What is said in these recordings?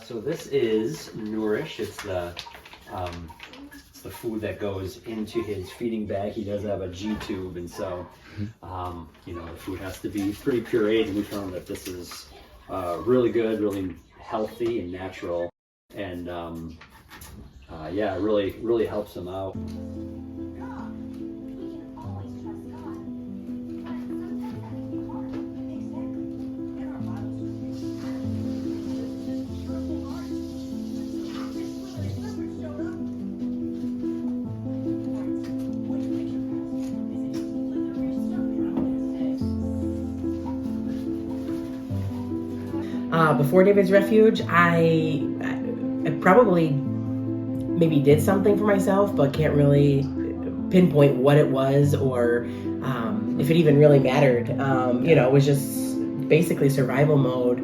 So this is Nourish. It's the food that goes into his feeding bag. He does have a G tube, and so you know, the food has to be pretty pureed. And we found that this is really good, really healthy and natural, and yeah, it really helps him out. Before David's Refuge, I probably maybe did something for myself, but can't really pinpoint what it was or if it even really mattered. You know, it was just basically survival mode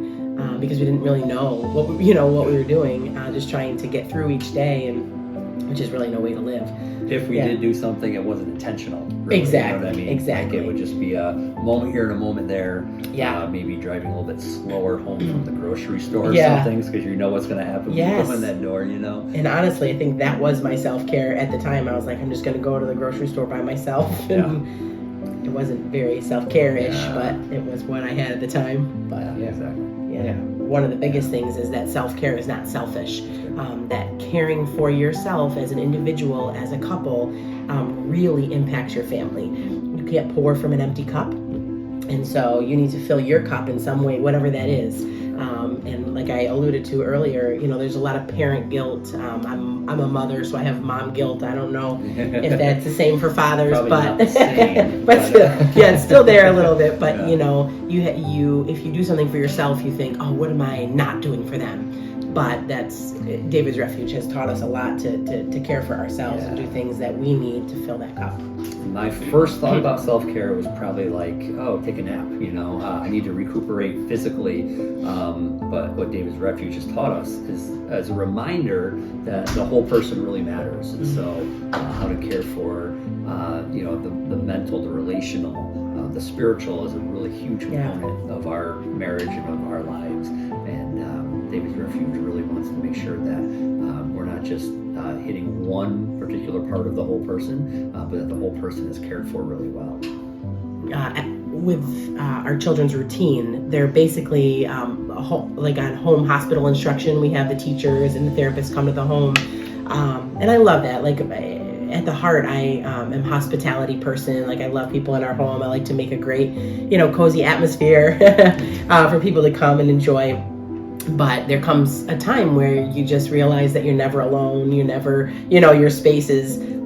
because we didn't really know what we were doing, just trying to get through each day, and which is really no way to live. If we did do something, it wasn't intentional. Really, exactly. You know what I mean? Exactly. Like it would just be a moment here and a moment there. Yeah. Maybe driving a little bit slower home from the grocery store or something, because you know what's going to happen when you go in that door, you know? And honestly, I think that was my self-care at the time. I was like, I'm just going to go to the grocery store by myself. And it wasn't very self-care-ish, but it was what I had at the time. But yeah, exactly. Yeah. One of the biggest things is that self-care is not selfish. That caring for yourself as an individual, as a couple, really impacts your family. You can't pour from an empty cup. And so you need to fill your cup in some way, whatever that is. And like I alluded to earlier, you know, there's a lot of parent guilt. I'm a mother, so I have mom guilt. I don't know if that's the same for fathers, probably but not the same, but still, yeah, it's still there a little bit. But you know, you if you do something for yourself, you think, oh, what am I not doing for them? But that's David's Refuge has taught us a lot to care for ourselves and do things that we need to fill that cup. My first thought about self-care was probably like, oh, take a nap, you know, I need to recuperate physically. But what David's Refuge has taught us is as a reminder that the whole person really matters. And so how to care for, you know, the mental, the relational, the spiritual is a really huge component of our marriage and of our lives. And David's Refuge really wants to make sure that we're not just hitting one particular part of the whole person, but that the whole person is cared for really well. With our children's routine, they're basically like on home hospital instruction. We have the teachers and the therapists come to the home, and I love that. Like at the heart, I am a hospitality person. Like I love people in our home. I like to make a great, you know, cozy atmosphere for people to come and enjoy. But there comes a time where you just realize that you're never alone. You never, you know, your space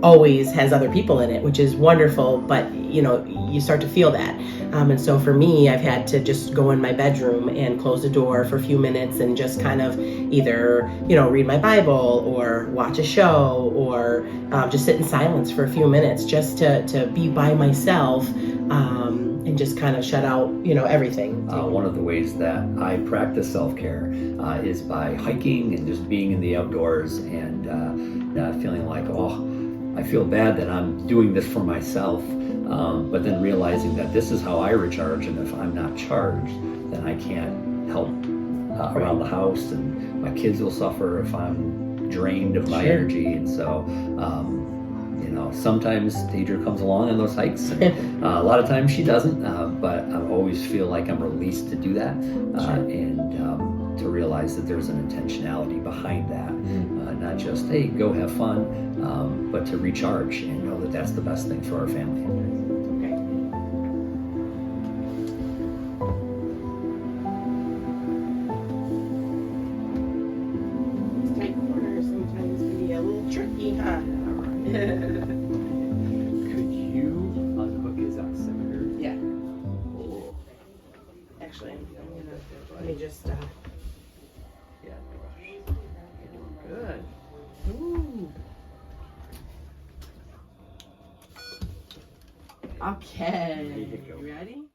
always has other people in it, which is wonderful. But, you know, you start to feel that. And so for me, I've had to just go in my bedroom and close the door for a few minutes and just kind of either, you know, read my Bible or watch a show or just sit in silence for a few minutes just to be by myself. And just kind of shut out, you know, everything. One of the ways that I practice self-care is by hiking and just being in the outdoors and feeling like, oh, I feel bad that I'm doing this for myself, but then realizing that this is how I recharge, and if I'm not charged, then I can't help around the house, and my kids will suffer if I'm drained of my energy. And so you know, sometimes Daidra comes along on those hikes, and a lot of times she doesn't, but I always feel like I'm released to do that, and to realize that there's an intentionality behind that, not just, hey, go have fun, but to recharge and know that that's the best thing for our family. Tight corners sometimes can be a little tricky, huh? Could you unhook his oximeter? Yeah. Actually, let me just. Yeah. Good. Ooh. Okay. There you go. You ready?